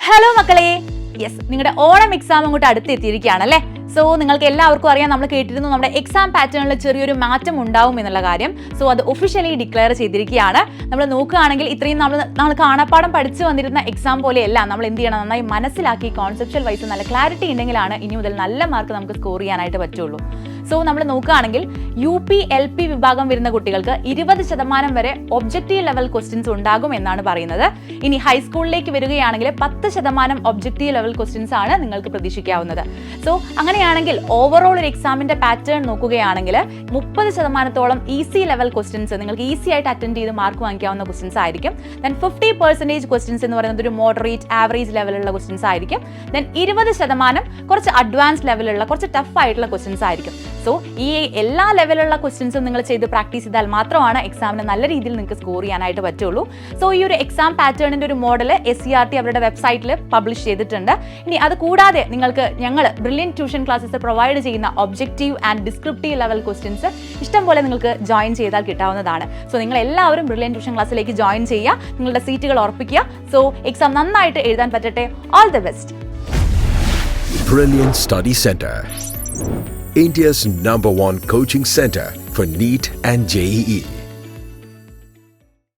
Hello മക്കളെ, yes, നിങ്ങളുടെ Onam exam അങ്ങോട്ട് അടുത്തെത്തിയിരിക്കുകയാണല്ലേ. സോ നിങ്ങൾക്ക് എല്ലാവർക്കും അറിയാം, നമ്മൾ കേട്ടിരുന്നു നമ്മുടെ എക്സാം പാറ്റേണിൽ ചെറിയൊരു മാറ്റം ഉണ്ടാവും എന്നുള്ള കാര്യം. സോ അത് ഒഫീഷ്യലി ഡിക്ലെയർ ചെയ്തിരിക്കുകയാണ്. നമ്മൾ നോക്കുകയാണെങ്കിൽ ഇത്രയും നമ്മൾ കാണാപ്പാടം പഠിച്ചു വന്നിരുന്ന എക്സാം പോലെയല്ല. നമ്മൾ എന്ത് ചെയ്യണം, നന്നായി മനസ്സിലാക്കി കോൺസെപ്ച്വൽ വൈസ് നല്ല ക്ലാരിറ്റി ഉണ്ടെങ്കിലാണ് ഇനി മുതൽ നല്ല മാർക്ക് നമുക്ക് സ്കോർ ചെയ്യാനായിട്ട് പറ്റുള്ളൂ. സോ നമ്മൾ നോക്കുകയാണെങ്കിൽ UP LP വിഭാഗം വരുന്ന കുട്ടികൾക്ക് 20% വരെ ഒബ്ജക്റ്റീവ് ലെവൽ ക്വസ്റ്റ്യൻസ് ഉണ്ടാകും എന്നാണ് പറയുന്നത്. ഇനി ഹൈസ്കൂളിലേക്ക് വരികയാണെങ്കിൽ 10% ഒബ്ജക്റ്റീവ് ലെവൽ ക്വസ്റ്റ്യൻസ് ആണ് നിങ്ങൾക്ക് പ്രതീക്ഷിക്കാവുന്നത്. സോ അങ്ങനെയാണെങ്കിൽ ഓവറോൾ ഒരു എക്സാമിന്റെ പാറ്റേൺ നോക്കുകയാണെങ്കിൽ 30% ഈസി ലെവൽ ക്വസ്റ്റ്യൻസ് നിങ്ങൾക്ക് ഈസി ആയിട്ട് അറ്റൻഡ് ചെയ്ത് മാർക്ക് വാങ്ങിക്കാവുന്ന ക്വസ്റ്റ്യൻസ് ആയിരിക്കും. ദെൻ 50% ക്വസ്റ്റ്യൻസ് എന്ന് പറയുന്നത് ഒരു മോഡറേറ്റ് ആവറേജ് ലെവലുള്ള ക്വസ്റ്റ്യൻസ് ആയിരിക്കും. ദെൻ 20% കുറച്ച് അഡ്വാൻസ് ലെവലുള്ള കുറച്ച് ടഫ് ആയിട്ടുള്ള ക്വസ്റ്റ്യൻസ് ആയിരിക്കും. സോ ഈ എല്ലാ ലെവലുള്ള ക്വസ്റ്റ്യൻസും നിങ്ങൾ ചെയ്ത് പ്രാക്ടീസ് ചെയ്താൽ മാത്രമാണ് എക്സാമിന് നല്ല രീതിയിൽ നിങ്ങൾക്ക് സ്കോർ ചെയ്യാനായിട്ട് പറ്റുള്ളൂ. സോ ഈ ഒരു എക്സാം പാറ്റേണിന്റെ ഒരു മോഡൽ SCRT അവരുടെ വെബ്സൈറ്റിൽ പബ്ലിഷ് ചെയ്തിട്ടുണ്ട്. ഇനി അത് കൂടാതെ നിങ്ങൾക്ക് ഞങ്ങൾ ബ്രില്യൻറ്റ് ട്യൂഷൻ ക്ലാസ്സസ് പ്രൊവൈഡ് ചെയ്യുന്ന objective and descriptive level questions ഇഷ്ടം പോലെ നിങ്ങൾക്ക് ജോയിൻ ചെയ്താൽ കിട്ടാവുന്നതാണ്. സോ നിങ്ങൾ എല്ലാവരും ബ്രില്യൻറ്റ് ട്യൂഷൻ ക്ലാസ്സിലേക്ക് ജോയിൻ ചെയ്യുക, നിങ്ങളുടെ സീറ്റുകൾ ഉറപ്പിക്കുക. സോ എക്സാം നന്നായിട്ട് എഴുതാൻ പറ്റട്ടെ. All the best. Brilliant Study Center, India's #1 coaching center for NEET and JEE.